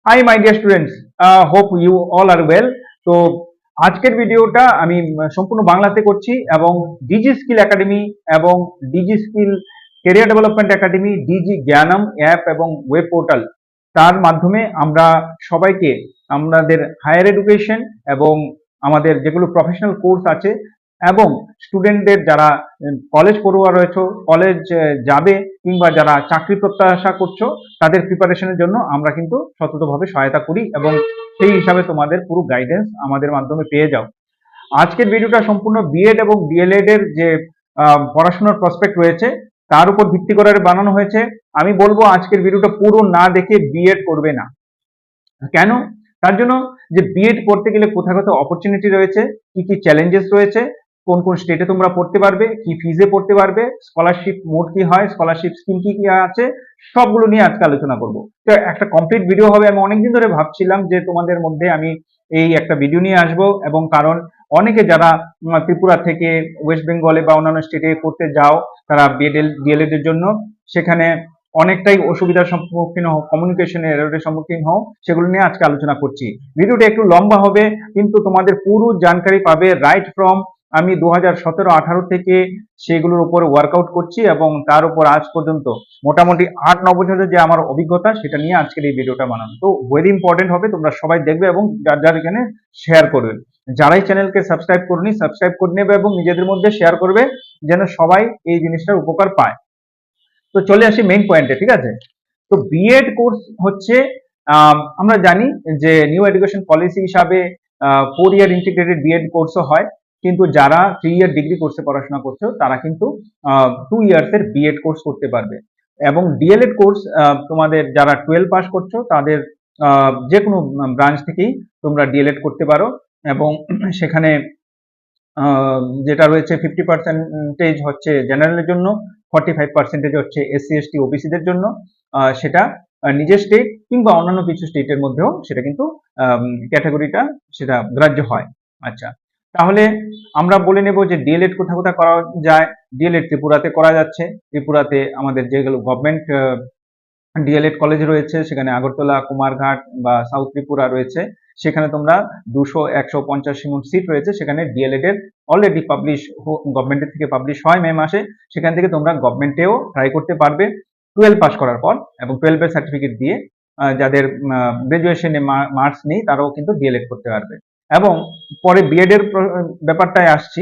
High my dear students, hope you all are well. তো আজকের ভিডিওটা আমি সম্পূর্ণ বাংলাতে করছি এবং ডিজি স্কিল একাডেমি এবং Digi Skill Career Development Academy, Digi Gyanam app এবং ওয়েব পোর্টাল, তার মাধ্যমে আমরা সবাইকে আমাদের হায়ার এডুকেশন এবং আমাদের যেগুলো প্রফেশনাল কোর্স আছে এবং স্টুডেন্টদের যারা কলেজ পড়ুয়া রয়েছে, কলেজ যাবে কিংবা যারা চাকরি প্রত্যাশা করছো, তাদের প্রিপারেশনের জন্য আমরা কিন্তু সততভাবে সহায়তা করি এবং সেই হিসাবে তোমাদের পুরো গাইডেন্স আমাদের মাধ্যমে পেয়ে যাও। আজকের ভিডিওটা সম্পূর্ণ বিএড এবং ডিএলএড এর যে পড়াশোনার প্রসপেক্ট রয়েছে তার উপর ভিত্তি করে বানানো হয়েছে। আমি বলবো আজকের ভিডিওটা পুরো না দেখে বিএড করবে না। কেন? তার জন্য যে বিএড করতে গেলে কোথায় কোথায় অপরচুনিটি রয়েছে, কি কি চ্যালেঞ্জেস রয়েছে, কোন কোন স্টেটে তোমরা পড়তে পারবে, কি ফিজে পড়তে পারবে, স্কলারশিপ মোড কি হয়, স্কলারশিপ স্কিম কি কি আছে, সবগুলো নিয়ে আজকে আলোচনা করব। তো একটা কমপ্লিট ভিডিও হবে। আমি অনেকদিন ধরে ভাবছিলাম যে তোমাদের মধ্যে আমি এই একটা ভিডিও নিয়ে আসব, এবং কারণ অনেকে যারা ত্রিপুরা থেকে ওয়েস্ট বেঙ্গলে বা অন্যান্য স্টেটে পড়তে যাও, তারা বিএড ডিএলএড এর জন্য সেখানে অনেকটাই অসুবিধার সম্মুখীন হও, কমিউনিকেশনের এররের সম্মুখীন হও, সেগুলো নিয়ে আজকে আলোচনা করছি। ভিডিওটা একটু লম্বা হবে কিন্তু তোমাদের পুরো জানকারি পাবে রাইট ফ্রম আমি 2017-18 থেকে সেগুলোর উপর ওয়ার্কআউট করছি এবং তার উপর আজ পর্যন্ত মোটামুটি 8-9 বছরের যে আমার অভিজ্ঞতা সেটা নিয়ে আজকের এই ভিডিওটা বানানো। তো ভেরি ইম্পর্টেন্ট হবে, তোমরা সবাই দেখবে এবং যার যার এখানে শেয়ার করবেন। যারাই চ্যানেলকে সাবস্ক্রাইব করনি সাবস্ক্রাইব করে নেবে এবং নিজেদের মধ্যে শেয়ার করবে যেন সবাই এই জিনিসটার উপকার পায়। তো চলে আসি মেইন পয়েন্টে, ঠিক আছে? তো বিএড কোর্স হচ্ছে আমরা জানি যে নিউ এডুকেশন পলিসি হিসাবে 4 ইয়ার ইন্টিগ্রেটেড বিএড কোর্সও হয়, কিন্তু যারা 3 ইয়ার ডিগ্রি কোর্সে পড়াশোনা করছো তারা কিন্তু 2 ইয়ার্স এর বিএড কোর্স করতে পারবে। এবং ডিএলএড কোর্স তোমাদের যারা 12 পাস করছো তাদের যে কোনো ব্রাঞ্চ থেকেই তোমরা ডিএলএড করতে পারো এবং সেখানে যেটা রয়েছে 50% হচ্ছে জেনারেলের জন্য, 45% হচ্ছে এসসি এসটি ওবিসিদের জন্য। সেটা নিজের স্টেট কিংবা অন্যান্য কিছু স্টেটের মধ্যেও সেটা কিন্তু ক্যাটাগরিটা সেটা গ্রাহ্য হয়। আচ্ছা, তাহলে আমরা বলে নেব যে ডিএলএড কোথায় কোথায় করা যায়। ডিএলএড ত্রিপুরাতে করা যাচ্ছে। ত্রিপুরাতে আমাদের যেগুলো গভর্নমেন্ট ডিএলএড কলেজ রয়েছে, সেখানে আগরতলা, কুমারঘাট বা সাউথ ত্রিপুরা রয়েছে, সেখানে তোমরা 200-150 এমন সিট রয়েছে। সেখানে ডিএলএড এর অলরেডি পাবলিশ, গভর্নমেন্টের থেকে পাবলিশ হয় মে মাসে। সেখান থেকে তোমরা গভর্নমেন্টেও ট্রাই করতে পারবে 12 পাস করার পর, এবং 12 এর সার্টিফিকেট দিয়ে যাদের গ্রাজুয়েশনে মার্কস নেই তারাও কিন্তু ডিএলএড করতে পারবে। এবং পরে বিএড এর ব্যাপারটায় আসছি।